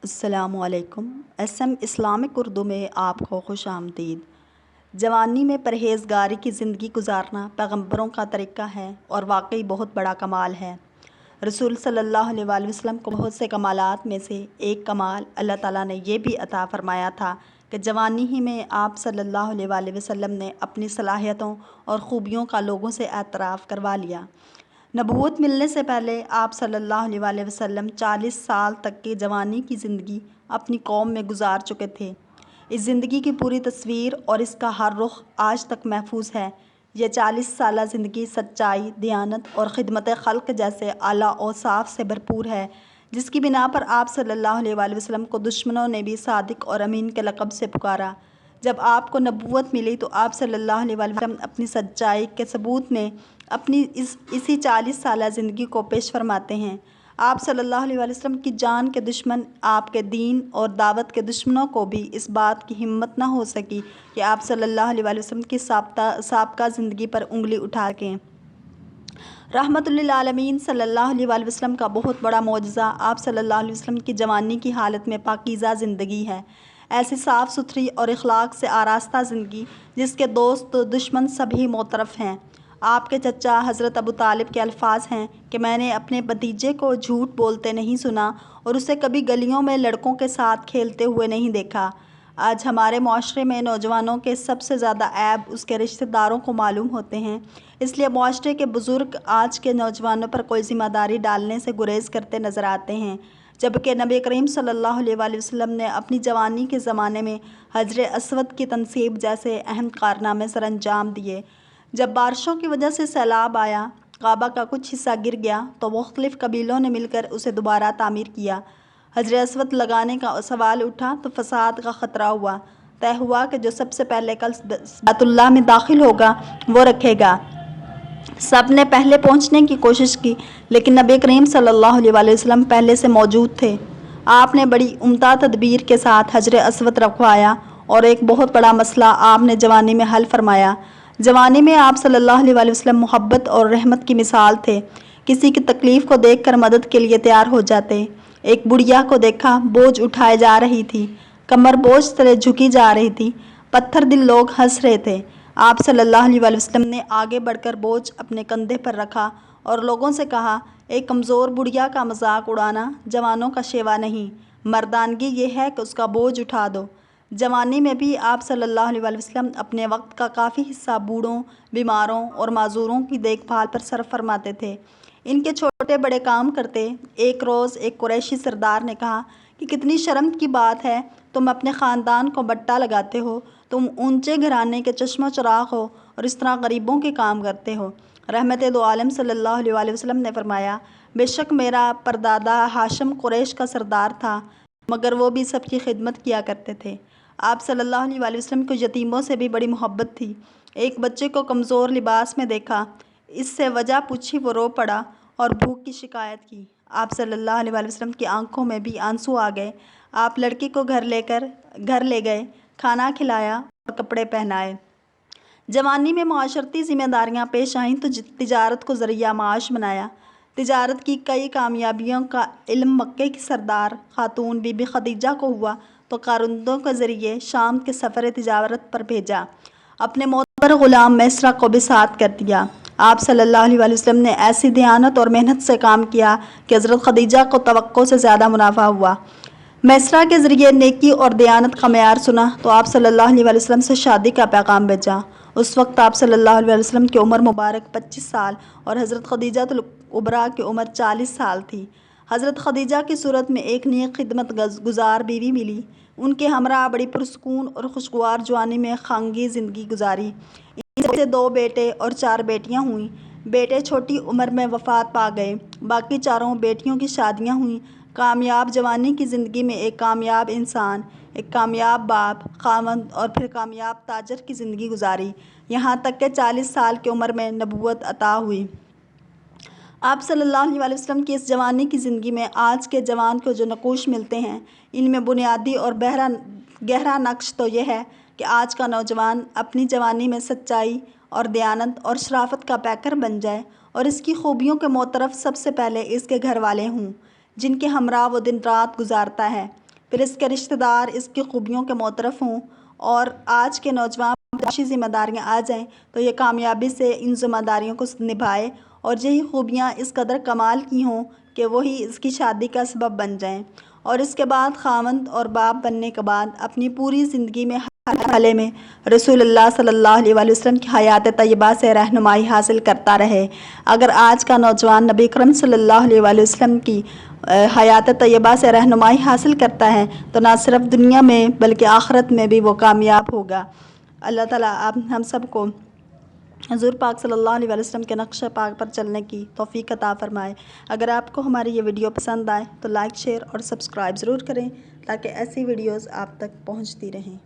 السلام علیکم۔ S M Islamic Urdu میں آپ کو خوش آمدید۔ جوانی میں پرہیزگاری کی زندگی گزارنا پیغمبروں کا طریقہ ہے اور واقعی بہت بڑا کمال ہے۔ رسول صلی اللہ علیہ وآلہ وسلم کو بہت سے کمالات میں سے ایک کمال اللہ تعالیٰ نے یہ بھی عطا فرمایا تھا کہ جوانی ہی میں آپ صلی اللہ علیہ وآلہ وسلم نے اپنی صلاحیتوں اور خوبیوں کا لوگوں سے اعتراف کروا لیا۔ نبوت ملنے سے پہلے آپ صلی اللہ علیہ وآلہ وسلم 40 سال تک کی جوانی کی زندگی اپنی قوم میں گزار چکے تھے۔ اس زندگی کی پوری تصویر اور اس کا ہر رخ آج تک محفوظ ہے۔ یہ 40 سالہ زندگی سچائی، دیانت اور خدمت خلق جیسے اعلیٰ اوصاف سے بھرپور ہے، جس کی بنا پر آپ صلی اللہ علیہ وآلہ وسلم کو دشمنوں نے بھی صادق اور امین کے لقب سے پکارا۔ جب آپ کو نبوت ملی تو آپ صلی اللہ علیہ وآلہ وسلم اپنی سچائی کے ثبوت میں اپنی اسی 40 سالہ زندگی کو پیش فرماتے ہیں۔ آپ صلی اللہ علیہ وآلہ وسلم کی جان کے دشمن، آپ کے دین اور دعوت کے دشمنوں کو بھی اس بات کی ہمت نہ ہو سکی کہ آپ صلی اللہ علیہ وآلہ وسلم کی سابقہ زندگی پر انگلی اٹھا سکیں۔ رحمت للعالمین صلی اللہ علیہ وآلہ وسلم کا بہت بڑا معجزہ آپ صلی اللہ علیہ وسلم کی جوانی کی حالت میں پاکیزہ زندگی ہے۔ ایسی صاف ستھری اور اخلاق سے آراستہ زندگی جس کے دوست و دشمن سبھی معترف ہیں۔ آپ کے چچا حضرت ابو طالب کے الفاظ ہیں کہ میں نے اپنے بھتیجے کو جھوٹ بولتے نہیں سنا اور اسے کبھی گلیوں میں لڑکوں کے ساتھ کھیلتے ہوئے نہیں دیکھا۔ آج ہمارے معاشرے میں نوجوانوں کے سب سے زیادہ عیب اس کے رشتہ داروں کو معلوم ہوتے ہیں، اس لیے معاشرے کے بزرگ آج کے نوجوانوں پر کوئی ذمہ داری ڈالنے سے گریز کرتے نظر آتے ہیں، جبکہ نبی کریم صلی اللہ علیہ وآلہ وسلم نے اپنی جوانی کے زمانے میں حجر اسود کی تنصیب جیسے اہم کارنامے سر انجام دیے۔ جب بارشوں کی وجہ سے سیلاب آیا، کعبہ کا کچھ حصہ گر گیا تو مختلف قبیلوں نے مل کر اسے دوبارہ تعمیر کیا۔ حجر اسود لگانے کا سوال اٹھا تو فساد کا خطرہ ہوا۔ طے ہوا کہ جو سب سے پہلے کل بیت اللہ میں داخل ہوگا وہ رکھے گا۔ سب نے پہلے پہنچنے کی کوشش کی، لیکن نبی کریم صلی اللہ علیہ وآلہ وسلم پہلے سے موجود تھے۔ آپ نے بڑی عمدہ تدبیر کے ساتھ حجر اسود رکھوایا اور ایک بہت بڑا مسئلہ آپ نے جوانی میں حل فرمایا۔ جوانی میں آپ صلی اللہ علیہ وآلہ وسلم محبت اور رحمت کی مثال تھے۔ کسی کی تکلیف کو دیکھ کر مدد کے لیے تیار ہو جاتے۔ ایک بڑھیا کو دیکھا، بوجھ اٹھائے جا رہی تھی، کمر بوجھ تلے جھکی جا رہی تھی، پتھر دل لوگ ہنس رہے تھے۔ آپ صلی اللہ علیہ وآلہ وسلم نے آگے بڑھ کر بوجھ اپنے کندھے پر رکھا اور لوگوں سے کہا، ایک کمزور بڑھیا کا مذاق اڑانا جوانوں کا شیوا نہیں، مردانگی یہ ہے کہ اس کا بوجھ اٹھا دو۔ جوانی میں بھی آپ صلی اللہ علیہ وآلہ وسلم اپنے وقت کا کافی حصہ بوڑھوں، بیماروں اور معذوروں کی دیکھ بھال پر صرف فرماتے تھے۔ ان کے چھوٹے بڑے کام کرتے۔ ایک روز ایک قریشی سردار نے کہا کہ کتنی شرم کی بات ہے، تم اپنے خاندان کو بٹا لگاتے ہو، تم اونچے گھرانے کے چشم و چراغ ہو اور اس طرح غریبوں کے کام کرتے ہو۔ رحمت دو عالم صلی اللہ علیہ وآلہ وسلم نے فرمایا، بے شک میرا پردادا ہاشم قریش کا سردار تھا، مگر وہ بھی سب کی خدمت کیا کرتے تھے۔ آپ صلی اللہ علیہ وآلہ وسلم کو یتیموں سے بھی بڑی محبت تھی۔ ایک بچے کو کمزور لباس میں دیکھا، اس سے وجہ پوچھی، وہ رو پڑا اور بھوک کی شکایت کی۔ آپ صلی اللہ علیہ وآلہ وسلم کی آنکھوں میں بھی آنسو آ گئے۔ آپ لڑکی کو گھر لے گئے، کھانا کھلایا اور کپڑے پہنائے۔ جوانی میں معاشرتی ذمہ داریاں پیش آئیں تو تجارت کو ذریعہ معاش بنایا۔ تجارت کی کئی کامیابیوں کا علم مکے کی سردار خاتون بی بی خدیجہ کو ہوا تو کارندوں کے ذریعے شام کے سفر تجارت پر بھیجا۔ اپنے معتبر غلام میسرہ کو بھی ساتھ کر دیا۔ آپ صلی اللہ علیہ وآلہ وسلم نے ایسی دیانت اور محنت سے کام کیا کہ حضرت خدیجہ کو توقع سے زیادہ منافع ہوا۔ میسرہ کے ذریعے نیکی اور دیانت کا معیار سنا تو آپ صلی اللہ علیہ وآلہ وسلم سے شادی کا پیغام بھیجا۔ اس وقت آپ صلی اللہ علیہ وآلہ وسلم کی عمر مبارک 25 سال اور حضرت خدیجہ الکبریٰ کی عمر 40 سال تھی۔ حضرت خدیجہ کی صورت میں ایک نیک خدمت گزار بیوی ملی۔ ان کے ہمراہ بڑی پرسکون اور خوشگوار جوانی میں خانگی زندگی گزاری۔ ان سے 2 بیٹے اور 4 بیٹیاں ہوئیں۔ بیٹے چھوٹی عمر میں وفات پا گئے، باقی چاروں بیٹیوں کی شادیاں ہوئیں۔ کامیاب جوانی کی زندگی میں ایک کامیاب انسان، ایک کامیاب باپ، خاوند اور پھر کامیاب تاجر کی زندگی گزاری، یہاں تک کہ 40 سال کی عمر میں نبوت عطا ہوئی۔ آپ صلی اللہ علیہ وآلہ وسلم کی اس جوانی کی زندگی میں آج کے جوان کو جو نقوش ملتے ہیں، ان میں بنیادی اور گہرا نقش تو یہ ہے کہ آج کا نوجوان اپنی جوانی میں سچائی اور دیانت اور شرافت کا پیکر بن جائے اور اس کی خوبیوں کے معترف سب سے پہلے اس کے گھر والے ہوں، جن کے ہمراہ وہ دن رات گزارتا ہے۔ پھر اس کے رشتہ دار اس کی خوبیوں کے معترف ہوں اور آج کے نوجوان معاشی ذمہ داریاں آ جائیں تو یہ کامیابی سے ان ذمہ داریوں کو نبھائے اور یہی خوبیاں اس قدر کمال کی ہوں کہ وہی اس کی شادی کا سبب بن جائیں، اور اس کے بعد خاوند اور باپ بننے کے بعد اپنی پوری زندگی میں ہر مرحلے میں رسول اللہ صلی اللہ علیہ وآلہ وسلم کی حیات طیبہ سے رہنمائی حاصل کرتا رہے۔ اگر آج کا نوجوان نبی اکرم صلی اللہ علیہ وآلہ وسلم کی حیات طیبہ سے رہنمائی حاصل کرتا ہے تو نہ صرف دنیا میں بلکہ آخرت میں بھی وہ کامیاب ہوگا۔ اللہ تعالیٰ آپ ہم سب کو حضور پاک صلی اللہ علیہ وآلہ وسلم کے نقش پاک پر چلنے کی توفیق عطا فرمائے۔ اگر آپ کو ہماری یہ ویڈیو پسند آئے تو لائک، شیئر اور سبسکرائب ضرور کریں تاکہ ایسی ویڈیوز آپ تک پہنچتی رہیں۔